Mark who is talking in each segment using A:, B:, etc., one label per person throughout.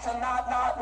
A: $170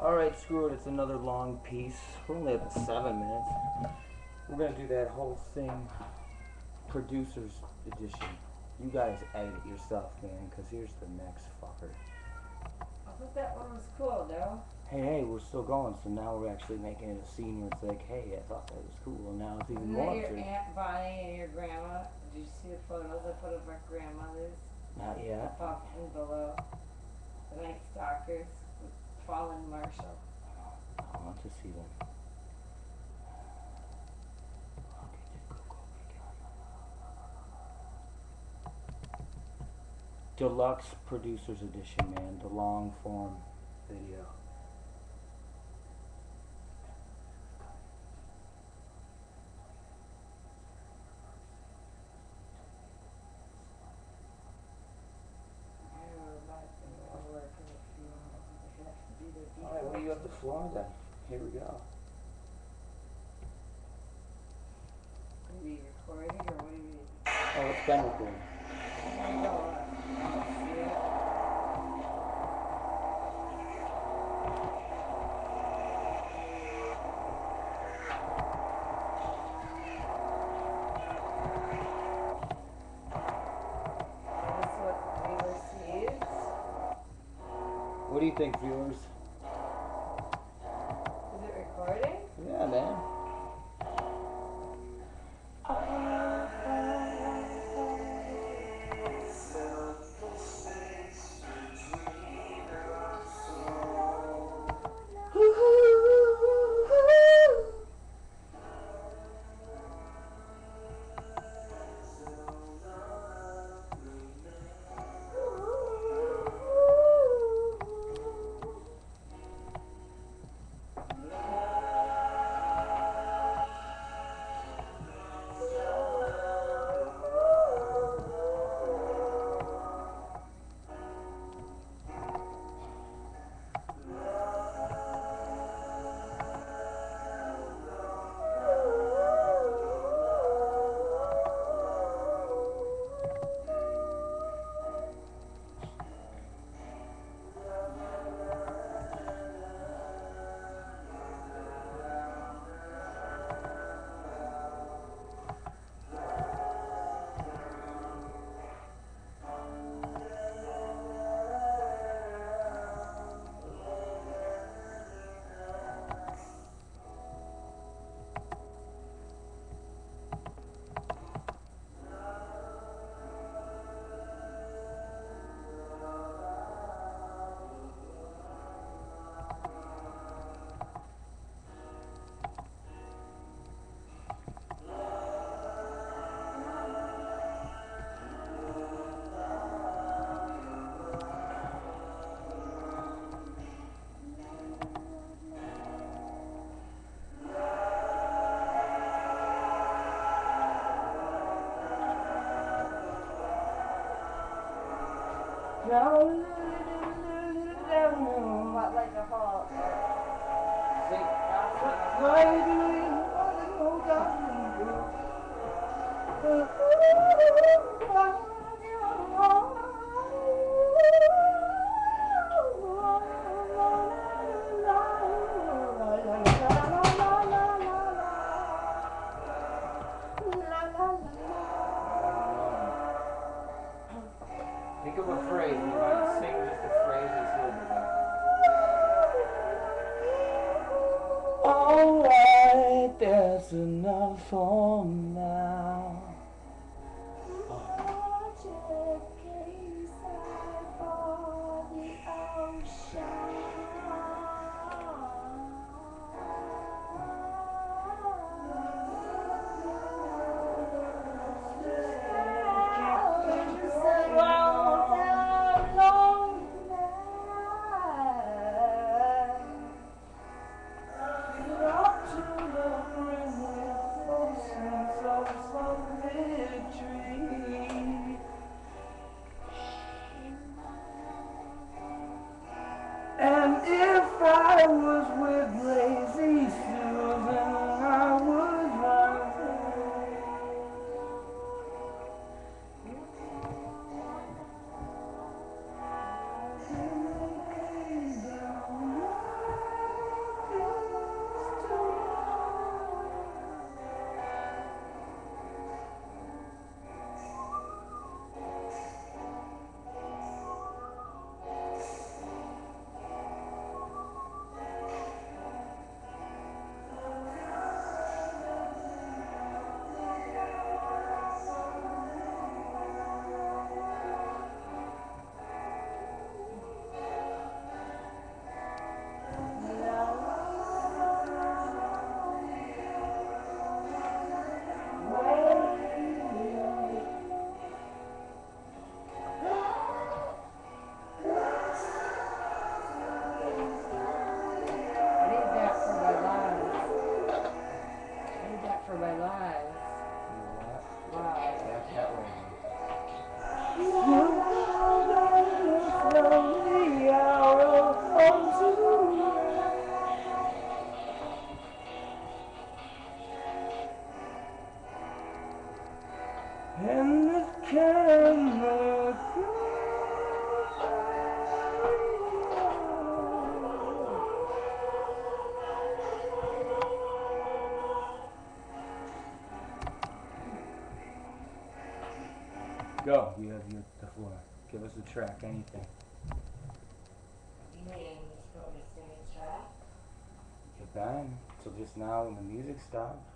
A: Alright, screw it, it's another long piece. We're only at 7 minutes. We're gonna do that whole thing, producer's edition. You guys edit it yourself, man, because here's the next fucker.
B: I thought that one was cool, no?
A: Hey, we're still going, so now we're actually making it a scene where it's like, hey, I thought that was cool, and now it's even
B: Isn't
A: more
B: that your
A: absurd.
B: Aunt Bonnie and your grandma? Did you see the photos I put of our grandmothers?
A: Not yet.
B: Above and below. The Night Stalkers with Fallen Marshall.
A: I want to see them. Deluxe Producer's Edition, man. The long form video. Alright, what do you have the floor then? Here we go.
B: Are we recording or what do you mean?
A: Oh, it's been recording. What do you think, viewers?
B: Is it recording?
A: Yeah, man.
B: What, like the whole...
A: Think of a phrase, you might sing just the phrases here. Alright, that's enough for now. And if I was with lazy Susan, I would run. Go. You have the floor. Give us a track, anything.
B: You mean just go to singing track?
A: You're bang. So just now when the music stops,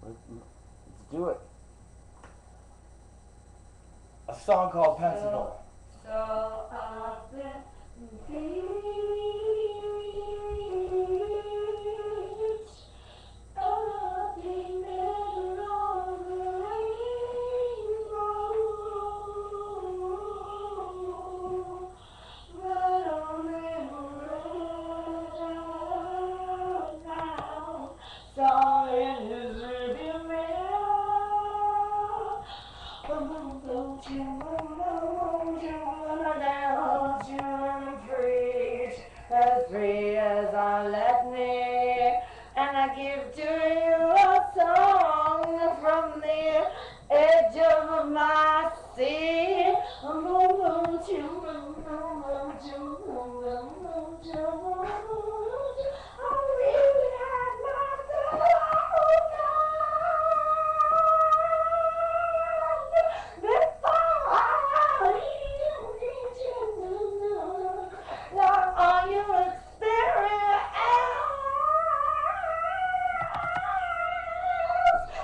A: let's do it. A song called Pencil.
B: So up there, beach, nothing better on the rainbow, but only now, song in his rearview mirror. Don't you as free as I let me, and I give to you a song from the edge of my sea. Are you experienced?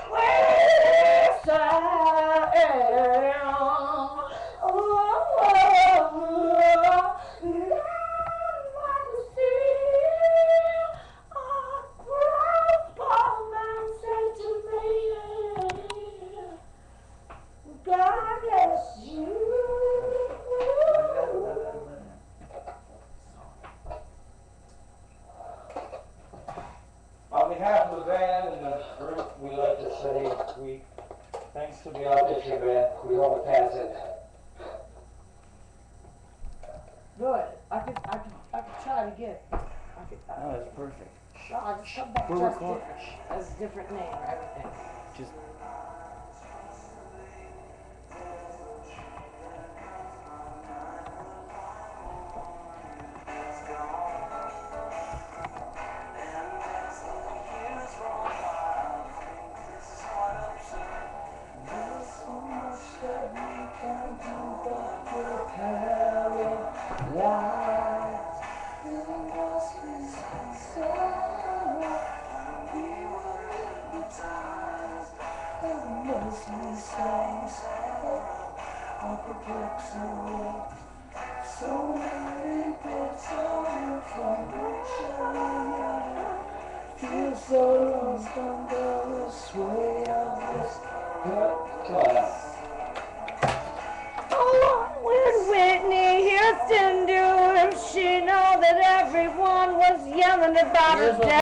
B: Where's I am? God bless you.
A: On behalf of the band and the group, we like to say thanks to the audition band. We hope it passes it.
C: Good. I could try it again.
A: No, that's perfect.
C: No, I just come back
A: We're
C: just
A: recording.
C: different. That's a different name or everything.
A: Just so many bits of information. Feel so lost under the sway of this class.
B: Oh, when Whitney Houston do, she know that everyone was yelling about her death.